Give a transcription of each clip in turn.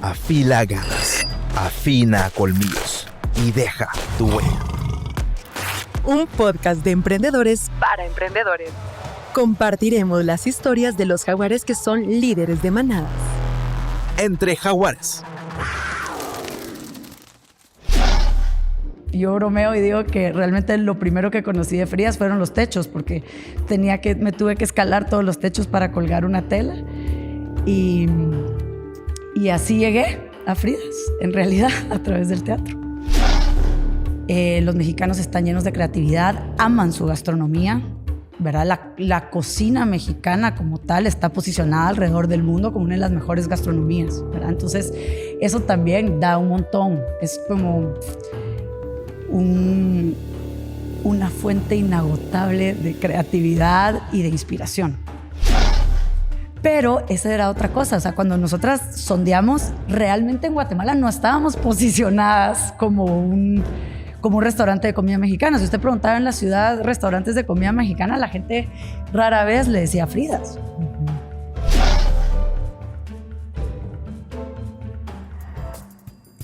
Afila ganas, afina colmillos y deja tu huella. Un podcast de emprendedores para emprendedores. Compartiremos las historias de los jaguares que son líderes de manadas. Entre jaguares. Yo bromeo y digo que realmente lo primero que conocí de Fridas fueron los techos, porque me tuve que escalar todos los techos para colgar una tela. Y así llegué a Fridas, en realidad, a través del teatro. Los mexicanos están llenos de creatividad, aman su gastronomía, ¿verdad? La cocina mexicana como tal está posicionada alrededor del mundo como una de las mejores gastronomías, ¿verdad? Entonces, eso también da un montón. Es como una fuente inagotable de creatividad y de inspiración. Pero esa era otra cosa, o sea, cuando nosotras sondeamos, realmente en Guatemala no estábamos posicionadas como un restaurante de comida mexicana. Si usted preguntaba en la ciudad restaurantes de comida mexicana, la gente rara vez le decía Fridas.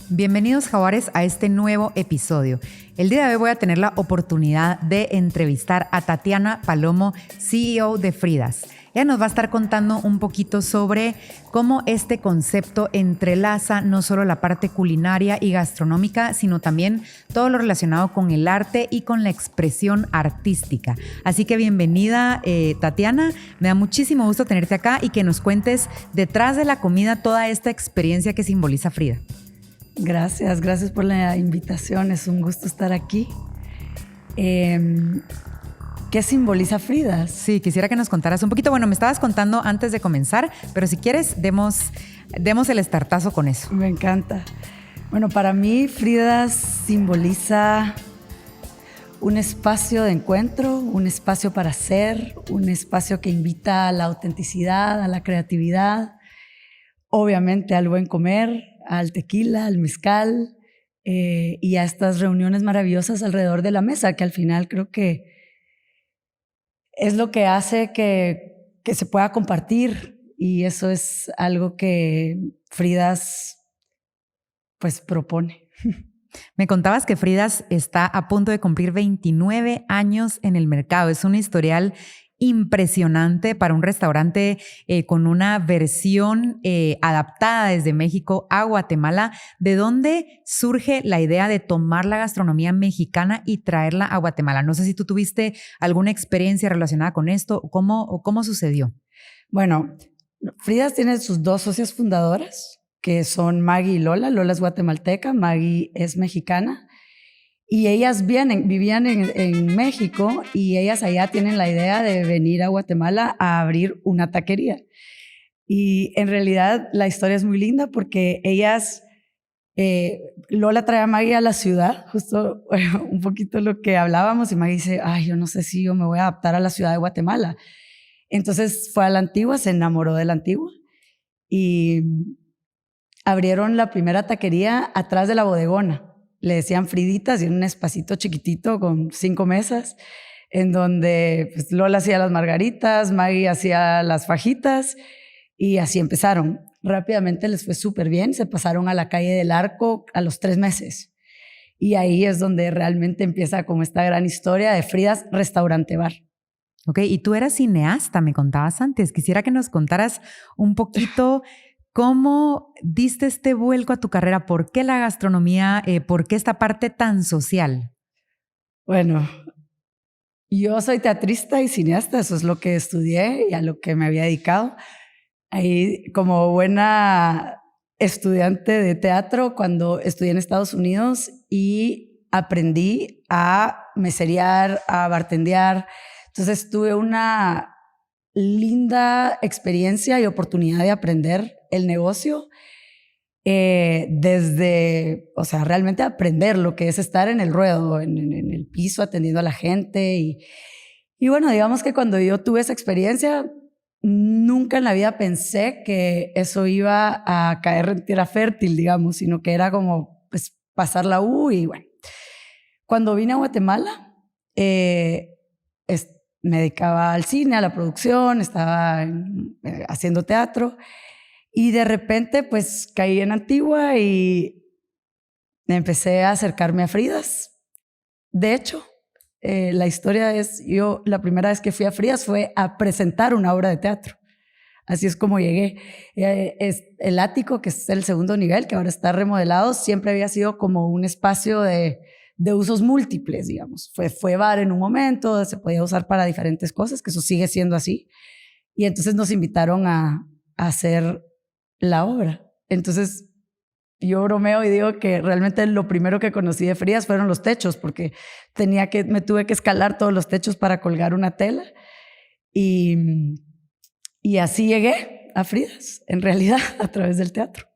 Bienvenidos, jaguares, a este nuevo episodio. El día de hoy voy a tener la oportunidad de entrevistar a Tatiana Palomo, CEO de Fridas. Ella nos va a estar contando un poquito sobre cómo este concepto entrelaza no solo la parte culinaria y gastronómica, sino también todo lo relacionado con el arte y con la expresión artística. Así que bienvenida, Tatiana. Me da muchísimo gusto tenerte acá y que nos cuentes detrás de la comida toda esta experiencia que simboliza Frida. Gracias por la invitación. Es un gusto estar aquí. ¿Qué simboliza Fridas? Sí, quisiera que nos contaras un poquito. Bueno, me estabas contando antes de comenzar, pero si quieres, demos el estartazo con eso. Me encanta. Bueno, para mí Fridas simboliza un espacio de encuentro, un espacio para ser, un espacio que invita a la autenticidad, a la creatividad, obviamente al buen comer, al tequila, al mezcal y a estas reuniones maravillosas alrededor de la mesa, que al final creo que es lo que hace que se pueda compartir, y eso es algo que Fridas pues propone. Me contabas que Fridas está a punto de cumplir 29 años en el mercado. Es un historial impresionante para un restaurante con una versión adaptada desde México a Guatemala. ¿De dónde surge la idea de tomar la gastronomía mexicana y traerla a Guatemala? No sé si tú tuviste alguna experiencia relacionada con esto. ¿Cómo sucedió? Bueno, Fridas tiene sus dos socias fundadoras, que son Maggie y Lola. Lola es guatemalteca, Maggie es mexicana. Y ellas vivían en México, y ellas allá tienen la idea de venir a Guatemala a abrir una taquería. Y en realidad la historia es muy linda porque ellas, Lola trae a Maggie a la ciudad, justo un poquito lo que hablábamos, y Maggie dice, ay, yo no sé si yo me voy a adaptar a la ciudad de Guatemala. Entonces fue a la Antigua, se enamoró de la Antigua y abrieron la primera taquería atrás de la bodegona. Le decían Friditas, y en un espacito chiquitito con 5 mesas, en donde pues, Lola hacía las margaritas, Maggie hacía las fajitas, y así empezaron. Rápidamente les fue súper bien, se pasaron a la calle del Arco a los 3 meses. Y ahí es donde realmente empieza como esta gran historia de Fridas Restaurante Bar. Ok, y tú eras cineasta, me contabas antes. Quisiera que nos contaras un poquito ¿cómo diste este vuelco a tu carrera? ¿Por qué la gastronomía? ¿Por qué esta parte tan social? Bueno, yo soy teatrista y cineasta, eso es lo que estudié y a lo que me había dedicado. Ahí, como buena estudiante de teatro, cuando estudié en Estados Unidos y aprendí a meserear, a bartendear. Entonces tuve una linda experiencia y oportunidad de aprender el negocio desde, o sea, realmente aprender lo que es estar en el ruedo, en el piso, atendiendo a la gente. Y bueno, digamos que cuando yo tuve esa experiencia, nunca en la vida pensé que eso iba a caer en tierra fértil, digamos, sino que era como pues, pasar la U. Y bueno, cuando vine a Guatemala, me dedicaba al cine, a la producción, estaba haciendo teatro. Y de repente, pues, caí en Antigua y empecé a acercarme a Fridas. De hecho, la historia es, yo la primera vez que fui a Fridas fue a presentar una obra de teatro. Así es como llegué. El ático, que es el segundo nivel, que ahora está remodelado, siempre había sido como un espacio de usos múltiples, digamos. Fue bar en un momento, se podía usar para diferentes cosas, que eso sigue siendo así. Y entonces nos invitaron a hacer la obra. Entonces yo bromeo y digo que realmente lo primero que conocí de Fridas fueron los techos, porque me tuve que escalar todos los techos para colgar una tela. Y así llegué a Fridas, en realidad, a través del teatro.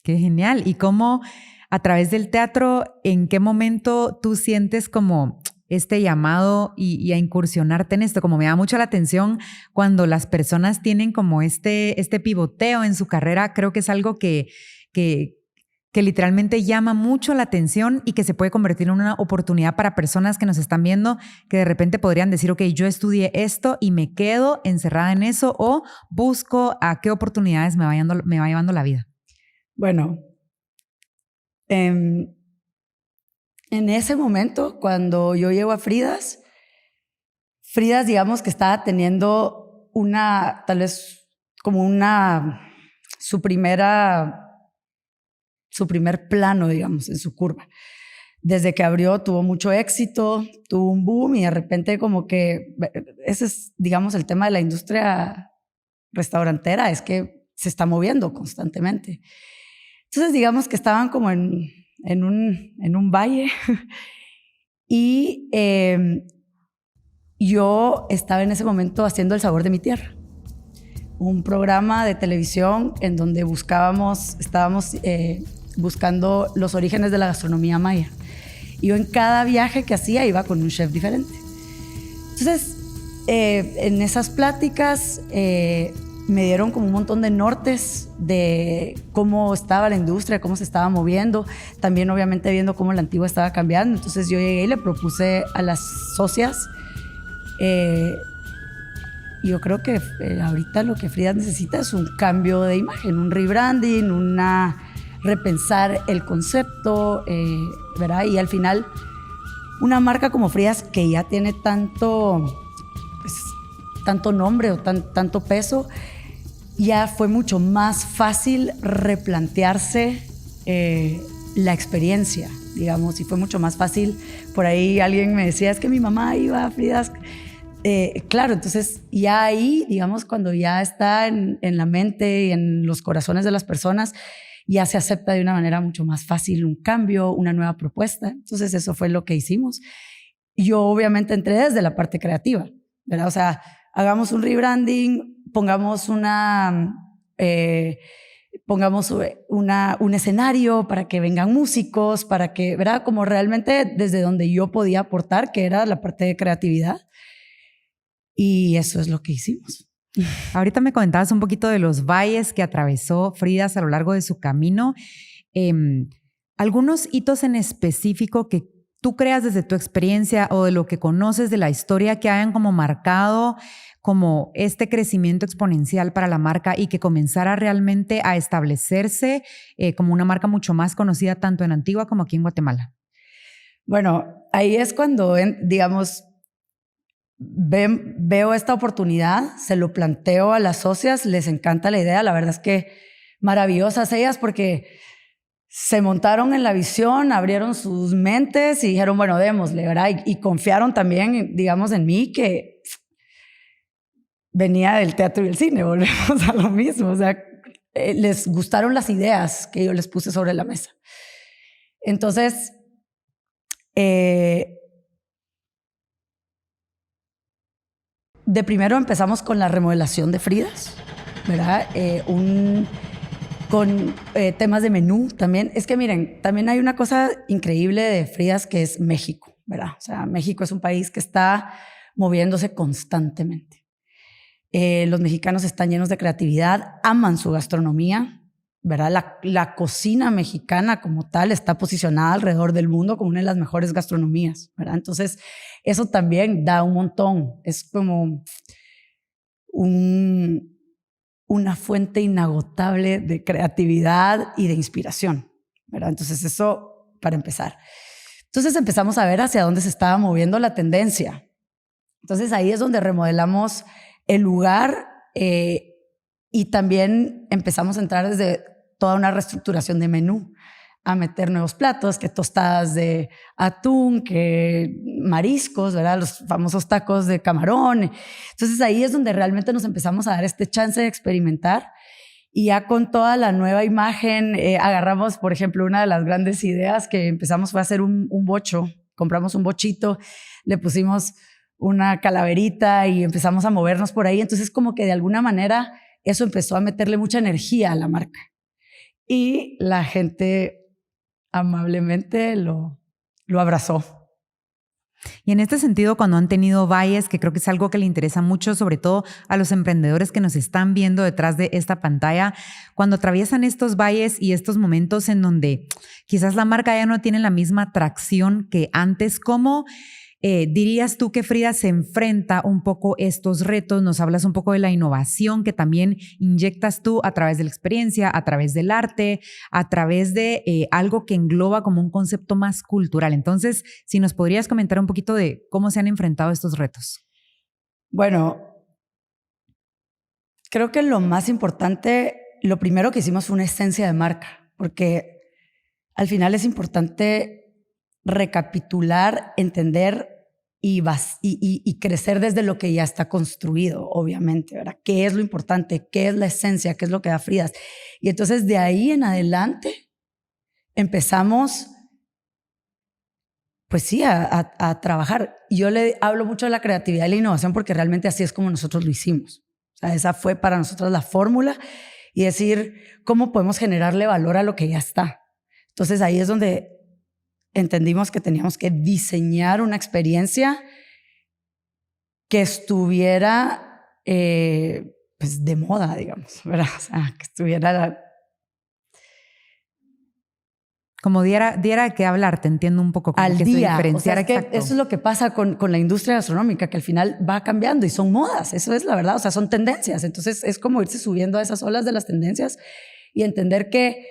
Qué genial. ¿Y cómo a través del teatro, en qué momento tú sientes como este llamado y a incursionarte en esto? Como me da mucho la atención cuando las personas tienen como este pivoteo en su carrera, creo que es algo que literalmente llama mucho la atención y que se puede convertir en una oportunidad para personas que nos están viendo, que de repente podrían decir, ok, yo estudié esto y me quedo encerrada en eso, o busco a qué oportunidades me va llevando la vida. Bueno, en ese momento, cuando yo llego a Fridas, digamos que estaba teniendo tal vez como su primer plano, digamos, en su curva. Desde que abrió tuvo mucho éxito, tuvo un boom y de repente como que ese es, digamos, el tema de la industria restaurantera, es que se está moviendo constantemente. Entonces digamos que estaban como en un valle y yo estaba en ese momento haciendo El Sabor de mi Tierra, un programa de televisión en donde estábamos buscando los orígenes de la gastronomía maya. Y yo en cada viaje que hacía iba con un chef diferente. Entonces, en esas pláticas me dieron como un montón de nortes de cómo estaba la industria, cómo se estaba moviendo, también obviamente viendo cómo la Antigua estaba cambiando. Entonces yo llegué y le propuse a las socias, yo creo que ahorita lo que Fridas necesita es un cambio de imagen, un rebranding, repensar el concepto, ¿verdad? Y al final, una marca como Fridas, que ya tiene tanto nombre o tanto peso, ya fue mucho más fácil replantearse la experiencia, digamos, y fue mucho más fácil. Por ahí alguien me decía, es que mi mamá iba a Fridas. Claro, entonces ya ahí, digamos, cuando ya está en la mente y en los corazones de las personas, ya se acepta de una manera mucho más fácil un cambio, una nueva propuesta. Entonces eso fue lo que hicimos. Yo obviamente entré desde la parte creativa, ¿verdad? O sea, hagamos un rebranding, pongamos un escenario para que vengan músicos, para que, ¿verdad? Como realmente desde donde yo podía aportar, que era la parte de creatividad. Y eso es lo que hicimos. Ahorita me comentabas un poquito de los valles que atravesó Fridas a lo largo de su camino. ¿Algunos hitos en específico que tú creas desde tu experiencia o de lo que conoces de la historia que hayan como marcado como este crecimiento exponencial para la marca y que comenzara realmente a establecerse como una marca mucho más conocida tanto en Antigua como aquí en Guatemala? Bueno, ahí es cuando, digamos, veo esta oportunidad, se lo planteo a las socias, les encanta la idea, la verdad es que maravillosas ellas porque se montaron en la visión, abrieron sus mentes y dijeron, bueno, démosle, ¿verdad? Y confiaron también, digamos, en mí, que venía del teatro y el cine, volvemos a lo mismo, o sea, les gustaron las ideas que yo les puse sobre la mesa. Entonces, de primero empezamos con la remodelación de Fridas, ¿verdad? Con temas de menú también. Es que miren, también hay una cosa increíble de Fridas que es México, ¿verdad? O sea, México es un país que está moviéndose constantemente. Los mexicanos están llenos de creatividad, aman su gastronomía, ¿verdad? La cocina mexicana como tal está posicionada alrededor del mundo como una de las mejores gastronomías, ¿verdad? Entonces, eso también da un montón. Es como una fuente inagotable de creatividad y de inspiración, ¿verdad? Entonces eso para empezar. Entonces empezamos a ver hacia dónde se estaba moviendo la tendencia. Entonces ahí es donde remodelamos el lugar y también empezamos a entrar desde toda una reestructuración de menú, a meter nuevos platos, que tostadas de atún, que mariscos, ¿verdad? Los famosos tacos de camarón. Entonces ahí es donde realmente nos empezamos a dar este chance de experimentar. Y ya con toda la nueva imagen, agarramos, por ejemplo, una de las grandes ideas que empezamos fue hacer un bocho. Compramos un bochito, le pusimos una calaverita y empezamos a movernos por ahí. Entonces como que de alguna manera eso empezó a meterle mucha energía a la marca. Y la gente amablemente lo abrazó. Y en este sentido, cuando han tenido valles, que creo que es algo que le interesa mucho, sobre todo a los emprendedores que nos están viendo detrás de esta pantalla, cuando atraviesan estos valles y estos momentos en donde quizás la marca ya no tiene la misma atracción que antes, ¿cómo dirías tú que Frida se enfrenta un poco estos retos? Nos hablas un poco de la innovación que también inyectas tú a través de la experiencia, a través del arte, a través de algo que engloba como un concepto más cultural. Entonces, si nos podrías comentar un poquito de cómo se han enfrentado estos retos. Bueno, creo que lo más importante, lo primero que hicimos fue una esencia de marca, porque al final es importante recapitular, entender y crecer desde lo que ya está construido, obviamente, ¿verdad? ¿Qué es lo importante? ¿Qué es la esencia? ¿Qué es lo que da Fridas? Y entonces de ahí en adelante empezamos, pues sí, a trabajar. Yo le hablo mucho de la creatividad y la innovación porque realmente así es como nosotros lo hicimos. O sea, esa fue para nosotros la fórmula y decir cómo podemos generarle valor a lo que ya está. Entonces ahí es donde entendimos que teníamos que diseñar una experiencia que estuviera pues de moda, digamos, ¿verdad? O sea, que estuviera... Como diera que hablar, te entiendo un poco. Como al que día. Se diferenciara, o sea, es que eso es lo que pasa con la industria gastronómica, que al final va cambiando y son modas, eso es la verdad, o sea, son tendencias. Entonces es como irse subiendo a esas olas de las tendencias y entender que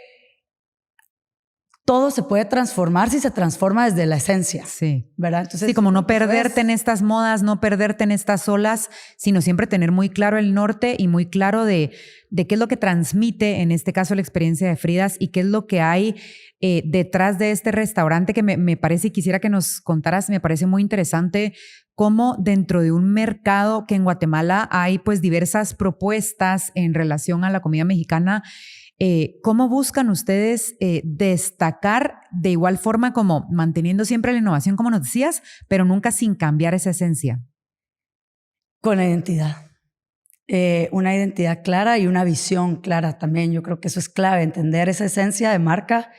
todo se puede transformar si se transforma desde la esencia. Sí. ¿Verdad? Entonces, sí, como no perderte en estas modas, no perderte en estas olas, sino siempre tener muy claro el norte y muy claro de qué es lo que transmite, en este caso, la experiencia de Fridas y qué es lo que hay detrás de este restaurante que me parece, y quisiera que nos contaras, me parece muy interesante cómo dentro de un mercado que en Guatemala hay pues diversas propuestas en relación a la comida mexicana. ¿Cómo buscan ustedes destacar de igual forma como manteniendo siempre la innovación, como nos decías, pero nunca sin cambiar esa esencia? Con la identidad. Una identidad clara y una visión clara también. Yo creo que eso es clave, entender esa esencia de marca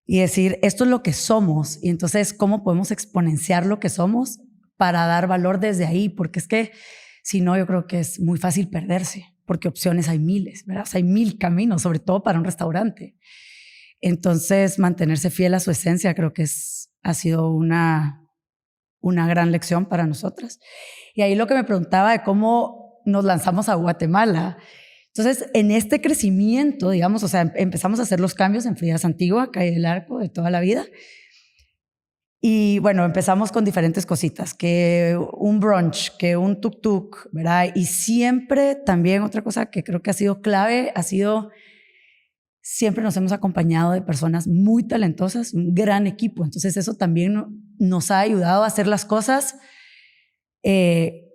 y decir, esto es lo que somos. Y entonces, ¿cómo podemos exponenciar lo que somos para dar valor desde ahí? Porque es que, si no, yo creo que es muy fácil perderse. Porque opciones hay miles, ¿verdad? O sea, hay 1000 caminos, sobre todo para un restaurante. Entonces, mantenerse fiel a su esencia creo que ha sido una gran lección para nosotras. Y ahí lo que me preguntaba de cómo nos lanzamos a Guatemala. Entonces, en este crecimiento, digamos, o sea, empezamos a hacer los cambios en Fridas Antigua, Calle del Arco, de toda la vida. Y bueno, empezamos con diferentes cositas, que un brunch, que un tuk-tuk, ¿verdad? Y siempre también otra cosa que creo que ha sido clave, siempre nos hemos acompañado de personas muy talentosas, un gran equipo. Entonces eso también nos ha ayudado a hacer las cosas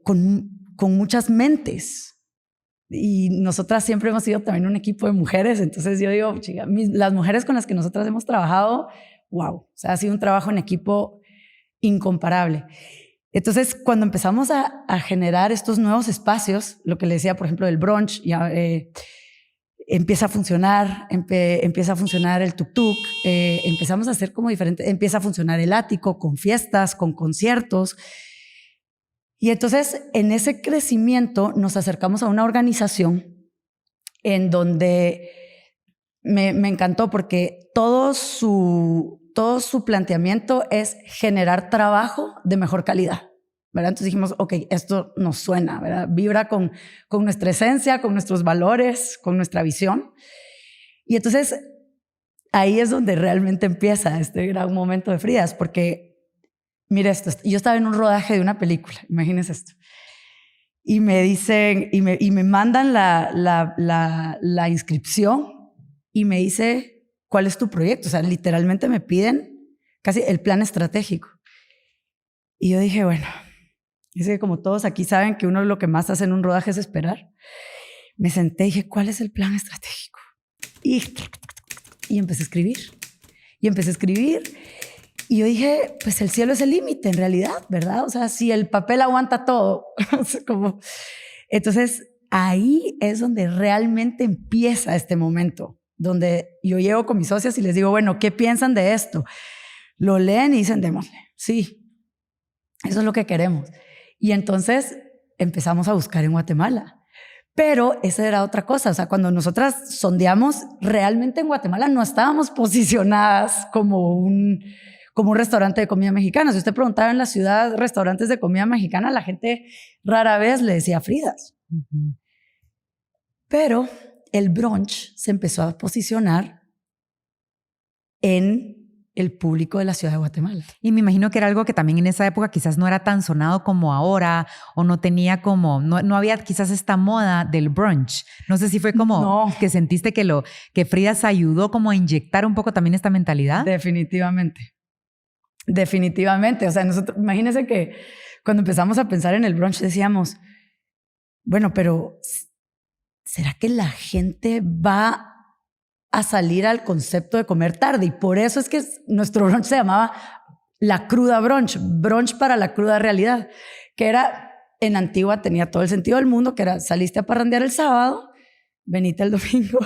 con muchas mentes. Y nosotras siempre hemos sido también un equipo de mujeres. Entonces yo digo, chica, las mujeres con las que nosotras hemos trabajado, wow, o sea, ha sido un trabajo en equipo incomparable. Entonces, cuando empezamos a generar estos nuevos espacios, lo que le decía, por ejemplo, del brunch, ya empieza a funcionar, empieza a funcionar el tuk-tuk, empezamos a hacer como diferente, empieza a funcionar el ático con fiestas, con conciertos. Y entonces, en ese crecimiento, nos acercamos a una organización en donde me encantó porque todo su planteamiento es generar trabajo de mejor calidad, ¿verdad? Entonces dijimos, ok, esto nos suena, ¿verdad? Vibra con nuestra esencia, con nuestros valores, con nuestra visión. Y entonces ahí es donde realmente empieza este gran momento de Fridas, porque mira esto, yo estaba en un rodaje de una película, imagínense esto, y me dicen, y me mandan la inscripción y me dice, ¿cuál es tu proyecto? O sea, literalmente me piden casi el plan estratégico. Y yo dije, bueno, es que como todos aquí saben que uno lo que más hace en un rodaje es esperar. Me senté y dije, ¿cuál es el plan estratégico? Y empecé a escribir. Y yo dije, pues el cielo es el límite en realidad, ¿verdad? O sea, si el papel aguanta todo. Entonces, ahí es donde realmente empieza este momento, donde yo llego con mis socias y les digo, bueno, ¿qué piensan de esto? Lo leen y dicen, démosle. Sí, eso es lo que queremos. Y entonces empezamos a buscar en Guatemala. Pero esa era otra cosa. O sea, cuando nosotras sondeamos, realmente en Guatemala no estábamos posicionadas como un restaurante de comida mexicana. Si usted preguntaba en la ciudad restaurantes de comida mexicana, la gente rara vez le decía Fridas. Uh-huh. Pero el brunch se empezó a posicionar en el público de la ciudad de Guatemala. Y me imagino que era algo que también en esa época quizás no era tan sonado como ahora, o no tenía como, no había quizás esta moda del brunch. No sé si fue como que sentiste que Fridas ayudó como a inyectar un poco también esta mentalidad. Definitivamente. O sea, nosotros, imagínense que cuando empezamos a pensar en el brunch decíamos, bueno, pero ¿será que la gente va a salir al concepto de comer tarde? Y por eso es que nuestro brunch se llamaba La Cruda Brunch, brunch para la cruda realidad, que era, en Antigua tenía todo el sentido del mundo, que era, saliste a parrandear el sábado, venite el domingo,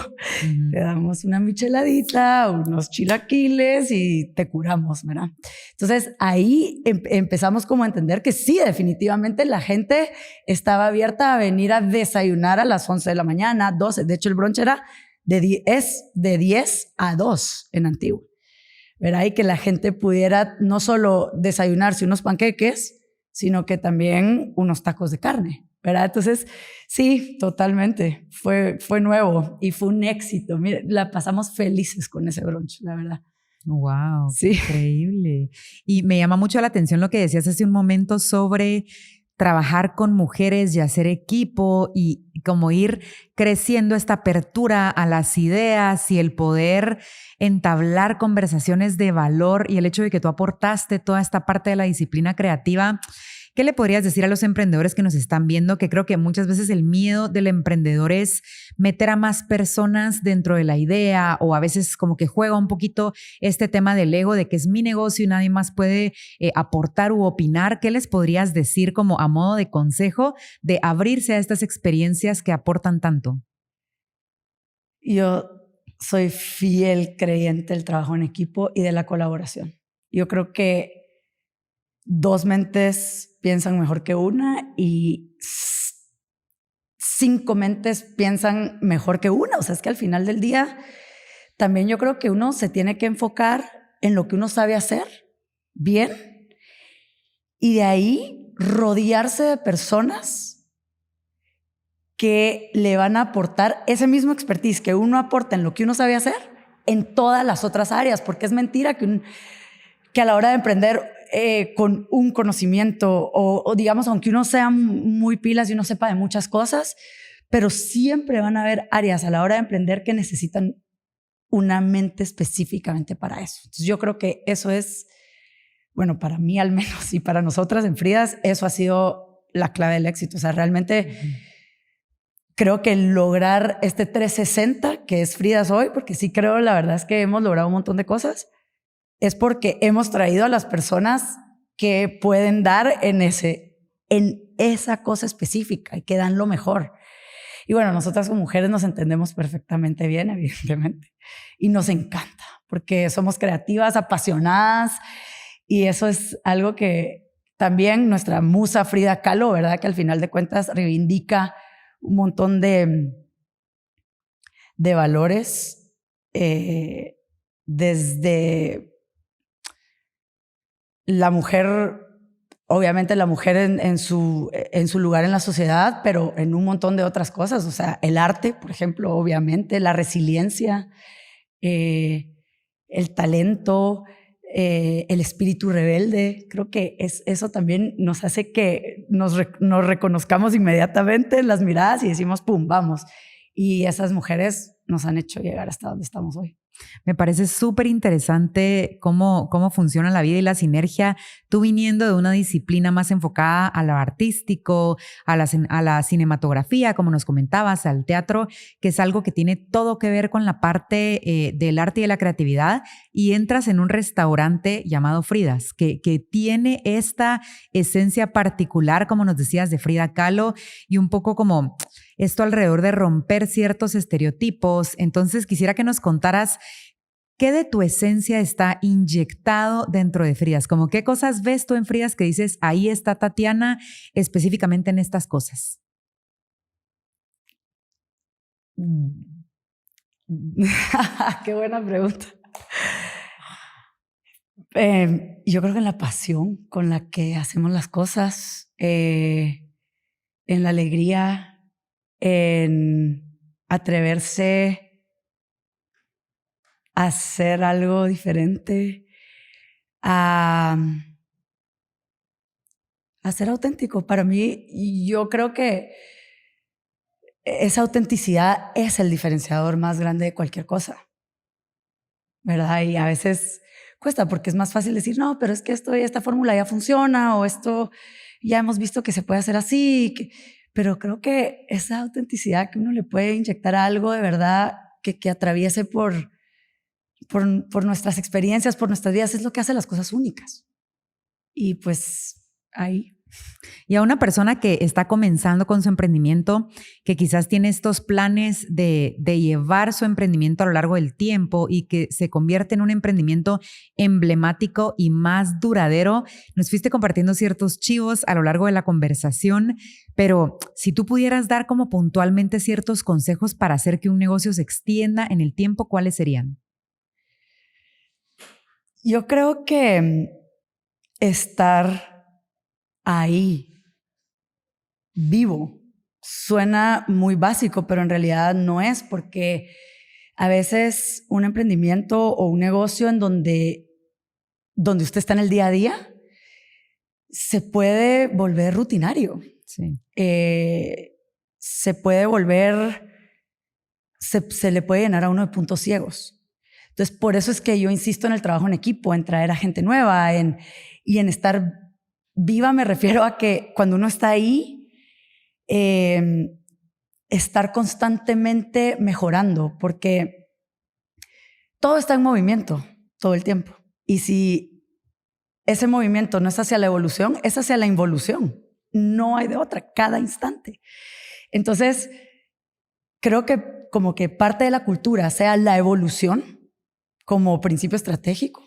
te damos una micheladita, unos chilaquiles y te curamos, ¿verdad? Entonces ahí empezamos como a entender que sí, definitivamente la gente estaba abierta a venir a desayunar a las 11 de la mañana, 12. De hecho, el brunch era de 10 a 2 en Antigua, ¿verdad? Y que la gente pudiera no solo desayunarse unos panqueques, sino que también unos tacos de carne, ¿verdad? Entonces, sí, totalmente. Fue nuevo y fue un éxito. Mira, la pasamos felices con ese brunch, la verdad. Wow, sí. Increíble. Y me llama mucho la atención lo que decías hace un momento sobre trabajar con mujeres y hacer equipo y como ir creciendo esta apertura a las ideas y el poder entablar conversaciones de valor y el hecho de que tú aportaste toda esta parte de la disciplina creativa. ¿Qué le podrías decir a los emprendedores que nos están viendo? Que creo que muchas veces el miedo del emprendedor es meter a más personas dentro de la idea, o a veces como que juega un poquito este tema del ego, de que es mi negocio y nadie más puede aportar u opinar. ¿Qué les podrías decir como a modo de consejo de abrirse a estas experiencias que aportan tanto? Yo soy fiel creyente del trabajo en equipo y de la colaboración. Yo creo que 2 mentes piensan mejor que una y 5 mentes piensan mejor que una. O sea, es que al final del día también yo creo que uno se tiene que enfocar en lo que uno sabe hacer bien y de ahí rodearse de personas que le van a aportar ese mismo expertise que uno aporta en lo que uno sabe hacer en todas las otras áreas, porque es mentira que a la hora de emprender con un conocimiento o digamos, aunque uno sea muy pilas y uno sepa de muchas cosas, pero siempre van a haber áreas a la hora de emprender que necesitan una mente específicamente para eso. Entonces yo creo que eso es, bueno, para mí al menos y para nosotras en Fridas, eso ha sido la clave del éxito. O sea, realmente creo que lograr este 360 que es Fridas hoy, porque sí creo, la verdad es que hemos logrado un montón de cosas, es porque hemos traído a las personas que pueden dar en esa cosa específica y que dan lo mejor. Y bueno, nosotras como mujeres nos entendemos perfectamente bien, evidentemente, y nos encanta porque somos creativas, apasionadas, y eso es algo que también nuestra musa Frida Kahlo, ¿verdad? Que al final de cuentas reivindica un montón de valores desde la mujer obviamente la mujer en su lugar en la sociedad, pero en un montón de otras cosas. O sea, el arte, por ejemplo, obviamente, la resiliencia, el talento, el espíritu rebelde. Creo que eso también nos hace que nos reconozcamos inmediatamente en las miradas y decimos, ¡pum!, vamos. Y esas mujeres nos han hecho llegar hasta donde estamos hoy. Me parece súper interesante cómo funciona la vida y la sinergia. Tú viniendo de una disciplina más enfocada a lo artístico, a la cinematografía, como nos comentabas, al teatro, que es algo que tiene todo que ver con la parte del arte y de la creatividad, y entras en un restaurante llamado Fridas, que tiene esta esencia particular, como nos decías, de Frida Kahlo, y un poco como esto alrededor de romper ciertos estereotipos. Entonces quisiera que nos contaras qué de tu esencia está inyectado dentro de Fridas. Como qué cosas ves tú en Fridas que dices, ahí está Tatiana específicamente en estas cosas. Qué buena pregunta. Yo creo que en la pasión con la que hacemos las cosas, en la alegría, en atreverse a hacer algo diferente, a ser auténtico. Para mí, yo creo que esa autenticidad es el diferenciador más grande de cualquier cosa, ¿verdad? Y a veces cuesta porque es más fácil decir, no, pero es que esta fórmula ya funciona, o esto ya hemos visto que se puede hacer así, pero creo que esa autenticidad que uno le puede inyectar a algo de verdad que atraviese por nuestras experiencias, por nuestras vidas, es lo que hace las cosas únicas. Y pues ahí. Y a una persona que está comenzando con su emprendimiento, que quizás tiene estos planes de llevar su emprendimiento a lo largo del tiempo y que se convierte en un emprendimiento emblemático y más duradero, nos fuiste compartiendo ciertos chivos a lo largo de la conversación, pero si tú pudieras dar como puntualmente ciertos consejos para hacer que un negocio se extienda en el tiempo, ¿cuáles serían? Yo creo que estar ahí, vivo, suena muy básico, pero en realidad no es, porque a veces un emprendimiento o un negocio en donde usted está en el día a día se puede volver rutinario. Sí. Se puede volver, se le puede llenar a uno de puntos ciegos. Entonces, por eso es que yo insisto en el trabajo en equipo, en traer a gente nueva, y en estar viva. Me refiero a que cuando uno está ahí, estar constantemente mejorando, porque todo está en movimiento todo el tiempo. Y si ese movimiento no es hacia la evolución, es hacia la involución. No hay de otra, cada instante. Entonces, creo que como que parte de la cultura sea la evolución como principio estratégico.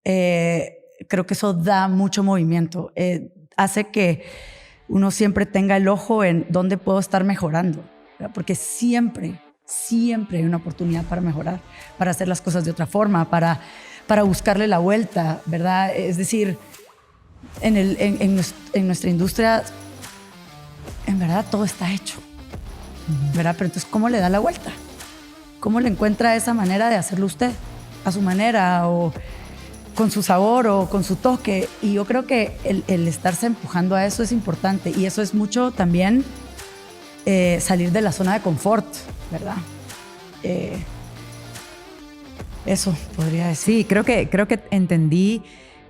Creo que eso da mucho movimiento, hace que uno siempre tenga el ojo en dónde puedo estar mejorando, ¿verdad? Porque siempre hay una oportunidad para mejorar, para hacer las cosas de otra forma, para buscarle la vuelta, ¿verdad? Es decir, en nuestra industria, en verdad todo está hecho, ¿verdad? Pero entonces, ¿cómo le da la vuelta? ¿Cómo le encuentra esa manera de hacerlo usted, a su manera, o con su sabor o con su toque? Y yo creo que el estarse empujando a eso es importante, y eso es mucho también salir de la zona de confort, ¿verdad? Eso podría decir. Sí, creo que entendí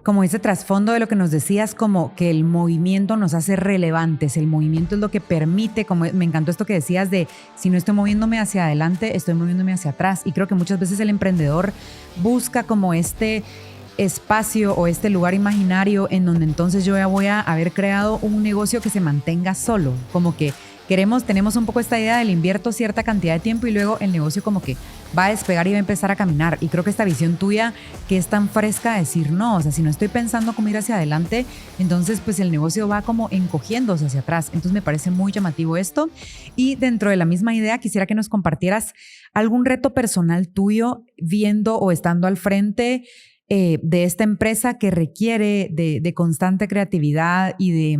como ese trasfondo de lo que nos decías, como que el movimiento nos hace relevantes, el movimiento es lo que permite, como me encantó esto que decías de si no estoy moviéndome hacia adelante, estoy moviéndome hacia atrás. Y creo que muchas veces el emprendedor busca como este espacio o este lugar imaginario en donde entonces yo ya voy a haber creado un negocio que se mantenga solo, como que tenemos un poco esta idea del invierto cierta cantidad de tiempo y luego el negocio como que va a despegar y va a empezar a caminar. Y creo que esta visión tuya que es tan fresca de decir no, o sea, si no estoy pensando cómo ir hacia adelante, entonces pues el negocio va como encogiéndose hacia atrás. Entonces me parece muy llamativo esto. Y dentro de la misma idea quisiera que nos compartieras algún reto personal tuyo viendo o estando al frente de esta empresa que requiere de constante creatividad y de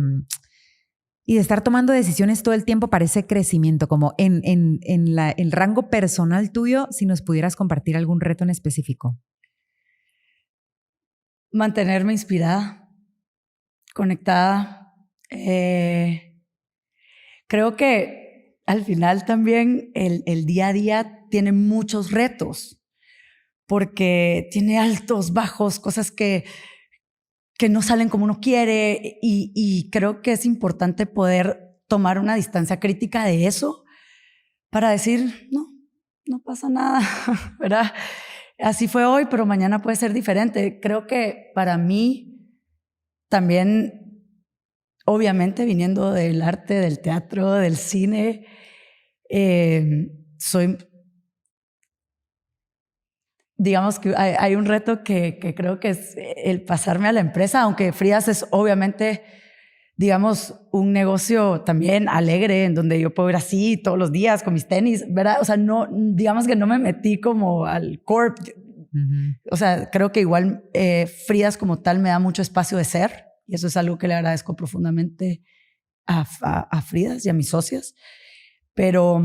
estar tomando decisiones todo el tiempo para ese crecimiento, como en el rango personal tuyo, si nos pudieras compartir algún reto en específico. Mantenerme inspirada, conectada. Creo que al final también el día a día tiene muchos retos, porque tiene altos, bajos, cosas que no salen como uno quiere, y creo que es importante poder tomar una distancia crítica de eso para decir, no pasa nada, ¿verdad? Así fue hoy, pero mañana puede ser diferente. Creo que para mí también, obviamente viniendo del arte, del teatro, del cine, digamos que hay un reto que creo que es el pasarme a la empresa, aunque Fridas es obviamente, digamos, un negocio también alegre, en donde yo puedo ir así todos los días con mis tenis, ¿verdad? O sea, no, digamos que no me metí como al corp. O sea, creo que igual Fridas como tal me da mucho espacio de ser, y eso es algo que le agradezco profundamente a Fridas y a mis socias. Pero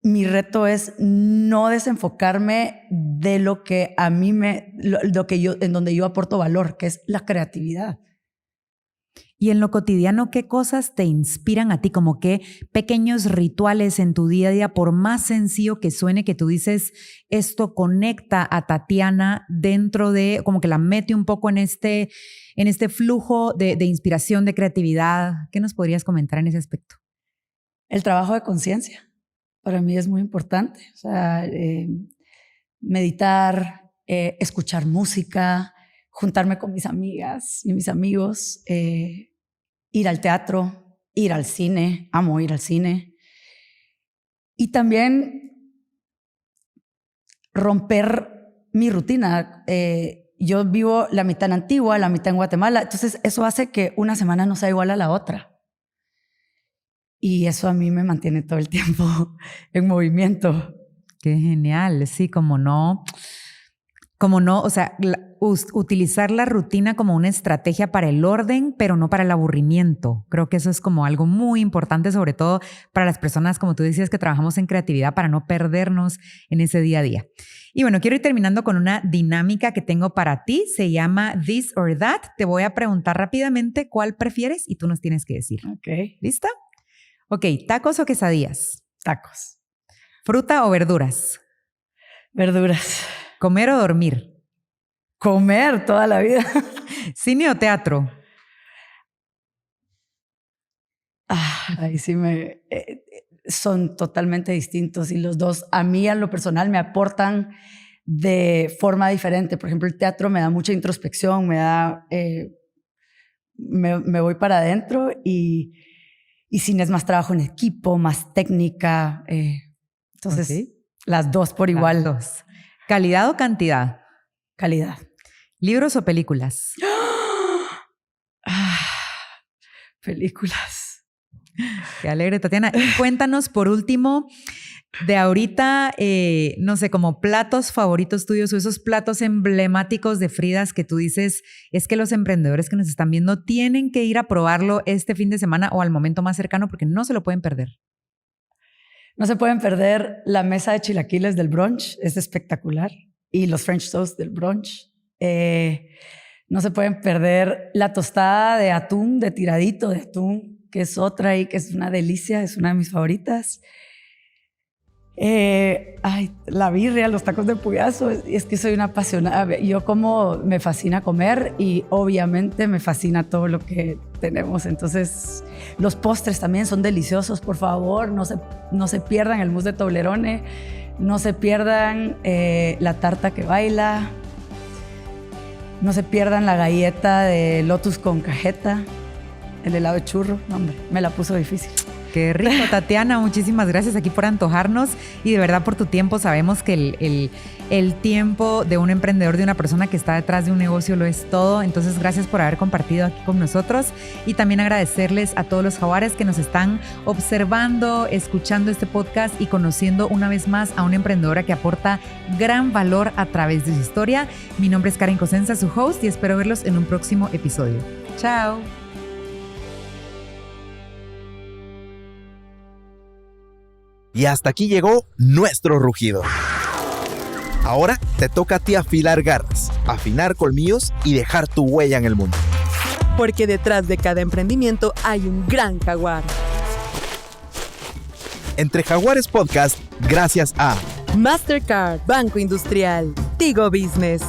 mi reto es no desenfocarme de lo que a mí en donde yo aporto valor, que es la creatividad. Y en lo cotidiano, ¿qué cosas te inspiran a ti? Como qué pequeños rituales en tu día a día, por más sencillo que suene, que tú dices, esto conecta a Tatiana dentro de, como que la mete un poco en este flujo de inspiración, de creatividad. ¿Qué nos podrías comentar en ese aspecto? El trabajo de conciencia para mí es muy importante. O sea, meditar, escuchar música, juntarme con mis amigas y mis amigos, ir al teatro, ir al cine, amo ir al cine. Y también romper mi rutina. Yo vivo la mitad en Antigua, la mitad en Guatemala, entonces eso hace que una semana no sea igual a la otra. Y eso a mí me mantiene todo el tiempo en movimiento. Qué genial, sí, como no, o sea, utilizar la rutina como una estrategia para el orden, pero no para el aburrimiento. Creo que eso es como algo muy importante, sobre todo para las personas, como tú decías, que trabajamos en creatividad, para no perdernos en ese día a día. Y bueno, quiero ir terminando con una dinámica que tengo para ti. Se llama This or That. Te voy a preguntar rápidamente cuál prefieres y tú nos tienes que decir. Ok. ¿Lista? Ok, ¿tacos o quesadillas? Tacos. ¿Fruta o verduras? Verduras. ¿Comer o dormir? Comer toda la vida. ¿Cine o teatro? Ahí sí son totalmente distintos, y los dos a mí, a lo personal, me aportan de forma diferente. Por ejemplo, el teatro me da mucha introspección, me voy para adentro, y cine es más trabajo en equipo, más técnica. Entonces, okay, las dos por igual. Las dos. ¿Calidad o cantidad? Calidad. ¿Libros o películas? Películas. Qué alegre, Tatiana. Y cuéntanos, por último, de ahorita, no sé, como platos favoritos tuyos o esos platos emblemáticos de Fridas que tú dices, es que los emprendedores que nos están viendo tienen que ir a probarlo este fin de semana o al momento más cercano, porque no se lo pueden perder. No se pueden perder la mesa de chilaquiles del brunch, es espectacular, y los French toast del brunch. No se pueden perder la tostada de atún, de tiradito de atún, que es otra y que es una delicia, es una de mis favoritas. La birria, los tacos de puyazo, es que soy una apasionada. Yo me fascina comer, y obviamente me fascina todo lo que tenemos. Entonces, los postres también son deliciosos. Por favor, no se pierdan el mousse de Toblerone, no se pierdan la tarta que baila, no se pierdan la galleta de Lotus con cajeta, el helado de churro. No, hombre, me la puso difícil. Qué rico, Tatiana. Muchísimas gracias aquí por antojarnos y de verdad por tu tiempo. Sabemos que el tiempo de un emprendedor, de una persona que está detrás de un negocio lo es todo. Entonces, gracias por haber compartido aquí con nosotros y también agradecerles a todos los jaguares que nos están observando, escuchando este podcast y conociendo una vez más a una emprendedora que aporta gran valor a través de su historia. Mi nombre es Karen Cosenza, su host, y espero verlos en un próximo episodio. Chao. Y hasta aquí llegó nuestro rugido. Ahora te toca a ti afilar garras, afinar colmillos y dejar tu huella en el mundo. Porque detrás de cada emprendimiento hay un gran jaguar. Entre Jaguares Podcast, gracias a Mastercard, Banco Industrial, Tigo Business,